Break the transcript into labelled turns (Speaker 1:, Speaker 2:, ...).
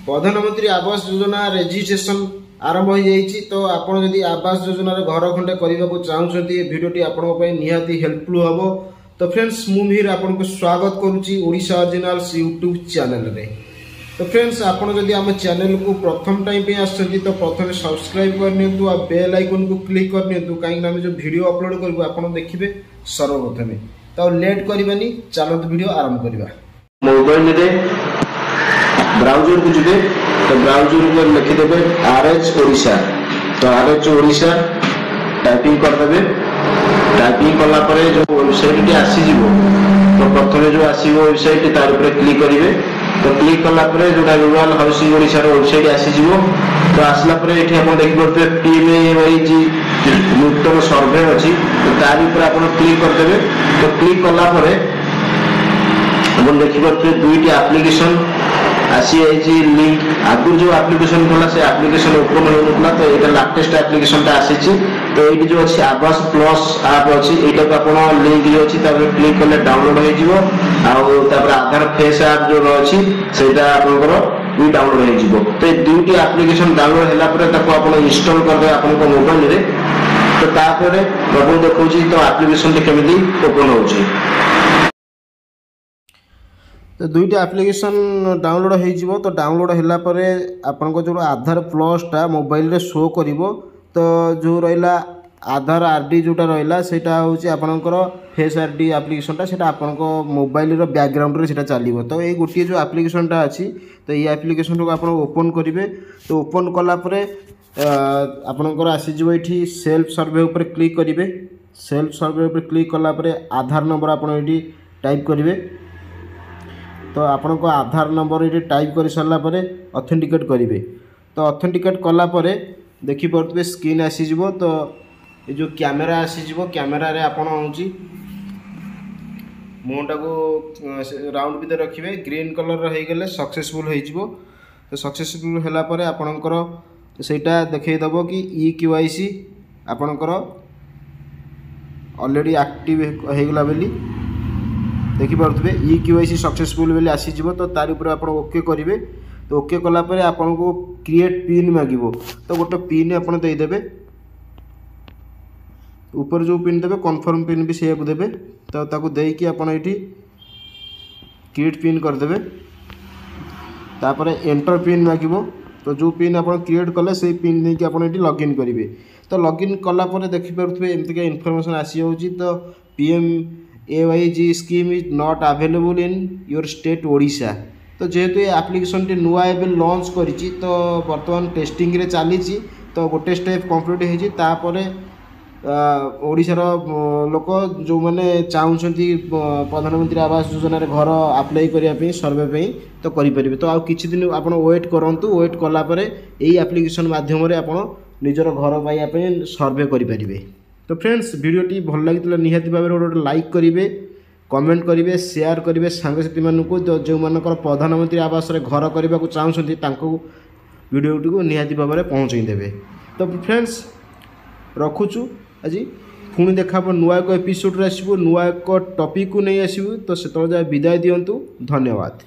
Speaker 1: प्रधानमंत्री आवास योजना रेजिस्ट्रेशन आरंभ हो जाइए। तो आपड़ जदि आवास योजना घर खंडे करने को चाहते भिडटी आपंप निहाती हेल्पफुल हम। तो फ्रेंड्स मुझे आपको स्वागत करुच्ची ओडिशा ओरिजिनल्स यूट्यूब चैनल रे। तो फ्रेंड्स आप जदि आम चैनल को प्रथम टाइम पे आसछंती तो प्रथम सब्सक्राइब करनियंतु आ बेल आइकन को क्लिक करनियंतु कहीं आम जो वीडियो अपलोड करबो आपण देखिबे सर्वप्रथमे। तो लेट करबानी चलत वीडियो आरंभ करबा।
Speaker 2: मोबाइल रे ब्राउजर को जुबे तो ब्राउजर को लिखि देबे RH ओडिशा। तो RH ओडिशा टाइपिंग कर देबे। टाइपिंग कला परे जो वेबसाइट टी आसी जीवो तो प्रथमे जो आसीबो वेबसाइट तार ऊपर क्लिक करिवे। तो क्लिक कला परे जोटा रूरल हाउसिंग ओडिशा रो वेबसाइट आसी जीवो। तो आसला परे एठी आपण देखि परते PMAYG नूतन सर्वे अछि तो तार ऊपर आपण क्लिक कर देबे। तो क्लिक कला परे आपण देखि परते दुईटी एप्लीकेशन आसी आइछि लिंक। आगु जो एप्लीकेशन थला से एप्लीकेशन ओपन होनतला तो एटा लेटेस्ट एप्लीकेशन ता आसीछि। तो एटी जो अछि आवास प्लस ऐप अछि एटा को आपण लिंक जो अछि तापर क्लिक करले डाउनलोड हो जिवो। आ तापर आधार फेस ऐप जो अछि सेटा आपनकर भी डाउनलोड हो जिवो। तो ए दुईटी एप्लीकेशन डाउनलोड हैला परे ताको आपण इंस्टॉल कर दे आपन मोबाइल रे। तो तापर बाबू देखौछि तो एप्लीकेशन टे केमिति ओपन होछि।
Speaker 1: तो दुईटा एप्लीकेशन डाउनलोड हो। तो डाउनलोड हैला परे आपन जो आधार प्लसटा मोबाइल रे शो करिवो। तो जो रहिला आधार आरडी जोटा रहिला सेटा होछि आपनकर फेस आरडी एप्लीकेशनटा सेटा आपनको मोबाइल रो बैकग्राउंड रे सेटा चलिवो। तो ए गोटी जो एप्लीकेशनटा अछि तो ये एप्लीकेशन को आपन ओपन करिवे। तो ओपन कला परे आपनकर आसी जिवो एठी सेल्फ सर्वे ऊपर क्लिक करिवे। सेल्फ सर्वे ऊपर क्लिक कला परे आधार नंबर आपन एठी टाइप करिवे। तो आपण को आधार नंबर ये टाइप कर सारा पर ऑथेंटिकेट करेंगे। तो ऑथेंटिकेट कला परे देखि पड़े स्क्रीन आसीजो। तो ये जो कैमेरा आसीजो कैमेरा रे आपण होची मुहटा को राउंड भी रखिए ग्रीन कलर हो गले सक्सेसफुल हो। तो सक्सेसफुल होला परे आपणकर सेटा देखै दबो कि EKYC आपणकर ऑलरेडी एक्टिव हो गला बेली देखि पारुथबे EKYC सक्सेसफुल बेली आसी जिवो। तो तार ऊपर आपण ओके करिवे। तो ओके कला परे आपण को क्रिएट पिन मागिवो। तो गोटे पिन आपण दे देबे। ऊपर जो पिन देबे कन्फर्म पिन भी सेया को देबे। तो ताको देई कि आपण एठी क्रिएट पिन कर देबे। तापरे एंटर पिन मागिवो। तो जो पिन आपण क्रिएट कले से पिन दे कि आपण एठी लॉगिन करिवे। तो लॉगिन कला परे देखि पारुथबे एमति के इन्फॉर्मेशन आसी होची। तो PMAYG scheme is not available in your state Odisha. तो जेहेतु ये एप्लीकेशन टी नुआ एबे लॉन्च करिछि तो वर्तमान टेस्टिंग रे चलीछि। तो गोटे स्टेप कंप्लीट हेछि तापरे ओडिशा रो लोक जो माने चाहुछंती प्रधानमंत्री आवास योजना रे घर अप्लाई करिया पे सर्वे पे तो करि परिबे। तो आ किछि दिन आपण वेट करंतु। वेट कला परे एई एप्लीकेशन माध्यम रे आपण निजर घर पाइया पे सर्वे करि परिबे। तो फ्रेंड्स वीडियोटी भल लगी निहाती भाव गोटे लाइक करेंगे कमेंट करेंगे शेयर करेंगे सांगसाथी मानक जो मानकर प्रधानमंत्री आवास रे घर करने को चाहते वीडियोटी को निहाती भाव में पहुँचे देवे। तो फ्रेंड्स रखुचु आज पुणी देखा नुआ एक एपिसोड आसबो नुआ एक टॉपिक को नहीं आसबो। तो से विदाय दियंतु। धन्यवाद।